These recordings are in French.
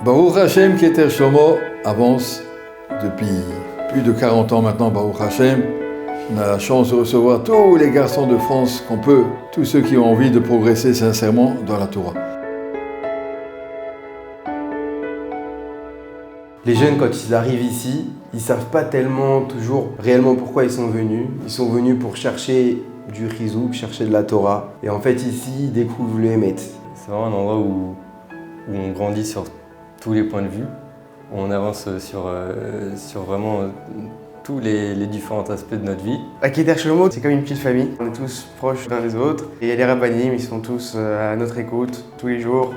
Baruch Hashem, Keter Shlomo avance depuis plus de 40 ans maintenant, Baruch Hashem. On a la chance de recevoir tous les garçons de France qu'on peut, tous ceux qui ont envie de progresser sincèrement dans la Torah. Les jeunes, quand ils arrivent ici, ils ne savent pas tellement toujours réellement pourquoi ils sont venus. Ils sont venus pour chercher du chizouk, chercher de la Torah. Et en fait, ici, ils découvrent le Emet. C'est vraiment un endroit où on grandit sur tous les points de vue. On avance sur vraiment tous les différents aspects de notre vie. À Keter Shlomo, c'est comme une petite famille. On est tous proches l'un des autres. Et les rabbanim, ils sont tous à notre écoute, tous les jours.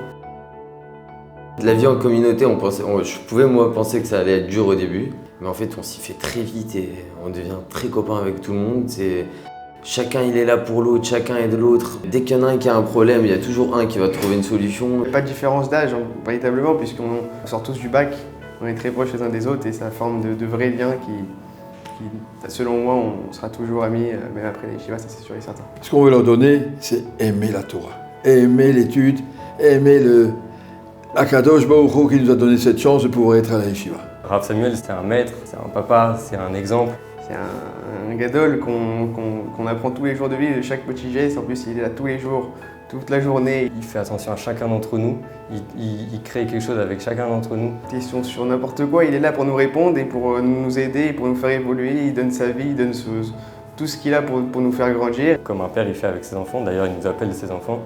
La vie en communauté, je pouvais moi penser que ça allait être dur au début, mais en fait on s'y fait très vite et on devient très copains avec tout le monde. Chacun il est là pour l'autre, chacun aide l'autre. Dès qu'il y en a un qui a un problème, il y a toujours un qui va trouver une solution. Il n'y a pas de différence d'âge, véritablement, puisqu'on sort tous du bac, on est très proches les uns des autres et ça forme de vrais liens qui, selon moi, on sera toujours amis, même après les yeshivas, ça c'est sûr et certain. Ce qu'on veut leur donner, c'est aimer la Torah, aimer l'étude, aimer le Akadosh Baruch Hu qui nous a donné cette chance de pouvoir être à la yeshiva. Rav Samuel, c'est un maître, c'est un papa, c'est un exemple. C'est un gadol qu'on apprend tous les jours de vie, de chaque petit geste. En plus, il est là tous les jours, toute la journée. Il fait attention à chacun d'entre nous, il crée quelque chose avec chacun d'entre nous. Question sur n'importe quoi, il est là pour nous répondre et pour nous aider, et pour nous faire évoluer. Il donne sa vie, il donne tout ce qu'il a pour nous faire grandir. Comme un père, il fait avec ses enfants. D'ailleurs, il nous appelle ses enfants.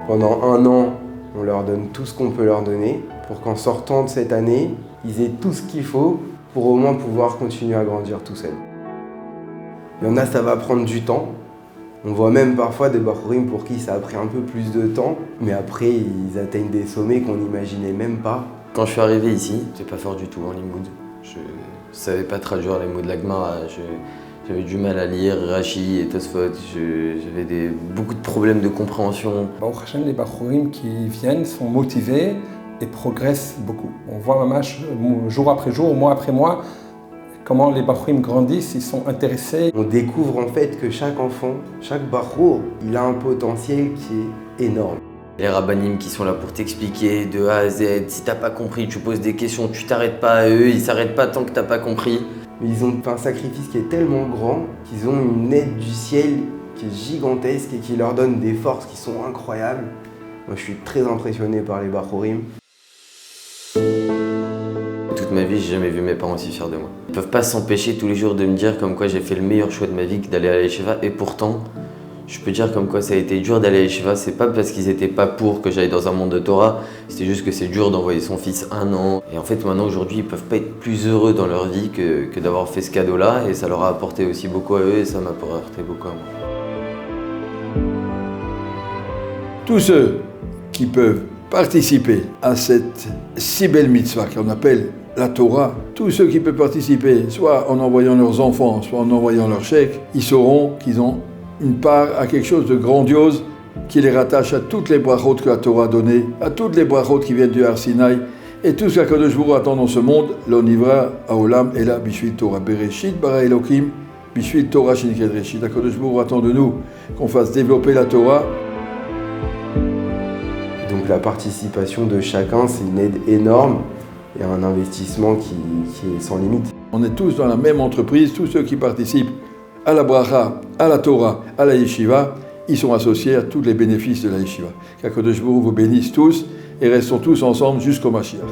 Pendant un an, on leur donne tout ce qu'on peut leur donner pour qu'en sortant de cette année, ils aient tout ce qu'il faut pour au moins pouvoir continuer à grandir tout seuls. Il y en a, ça va prendre du temps. On voit même parfois des bachurim pour qui ça a pris un peu plus de temps, mais après, ils atteignent des sommets qu'on n'imaginait même pas. Quand je suis arrivé ici, j'étais pas fort du tout en limoud. Je savais pas traduire les mots de la Gemara. J'avais du mal à lire Rashi et Tosfot, j'avais beaucoup de problèmes de compréhension. Baruch Hashem, les Bachurim qui viennent sont motivés et progressent beaucoup. On voit Mamash jour après jour, mois après mois, comment les Bachurim grandissent, ils sont intéressés. On découvre en fait que chaque enfant, chaque Bachur, il a un potentiel qui est énorme. Les rabbanim qui sont là pour t'expliquer de A à Z, si t'as pas compris, tu poses des questions, tu t'arrêtes pas à eux, ils s'arrêtent pas tant que t'as pas compris. Mais ils ont fait un sacrifice qui est tellement grand qu'ils ont une aide du ciel qui est gigantesque et qui leur donne des forces qui sont incroyables. Moi, je suis très impressionné par les Bachurim. Toute ma vie, j'ai jamais vu mes parents si fiers de moi. Ils peuvent pas s'empêcher tous les jours de me dire comme quoi j'ai fait le meilleur choix de ma vie que d'aller à la yeshiva. Et pourtant, je peux dire comme quoi ça a été dur d'aller à la yeshiva. C'est pas parce qu'ils étaient pas pour que j'aille dans un monde de Torah. C'était juste que c'est dur d'envoyer son fils 1 an. Et en fait, maintenant, aujourd'hui, ils peuvent pas être plus heureux dans leur vie que d'avoir fait ce cadeau-là. Et ça leur a apporté aussi beaucoup à eux et ça m'a apporté beaucoup à moi. Tous ceux qui peuvent participer à cette si belle mitzvah qu'on appelle la Torah, tous ceux qui peuvent participer, soit en envoyant leurs enfants, soit en envoyant leurs chèques, ils sauront qu'ils ont une part à quelque chose de grandiose qui les rattache à toutes les brachot que la Torah a données, à toutes les brachot qui viennent du Har Sinaï, et tout ce qu'Akadosh Baruch Hu attend dans ce monde, l'onivra haolam ela bishvil Torah bereshit bara Elokim bishvil Torah shenikret reshit. Akadosh Baruch Hu attend de nous qu'on fasse développer la Torah. Donc la participation de chacun, c'est une aide énorme et un investissement qui est sans limite. On est tous dans la même entreprise, tous ceux qui participent à la bracha, à la Torah, à la yeshiva, ils sont associés à tous les bénéfices de la yeshiva. Qu'Akadosh Baruch Hu vous bénisse tous et restons tous ensemble jusqu'au Mashiach.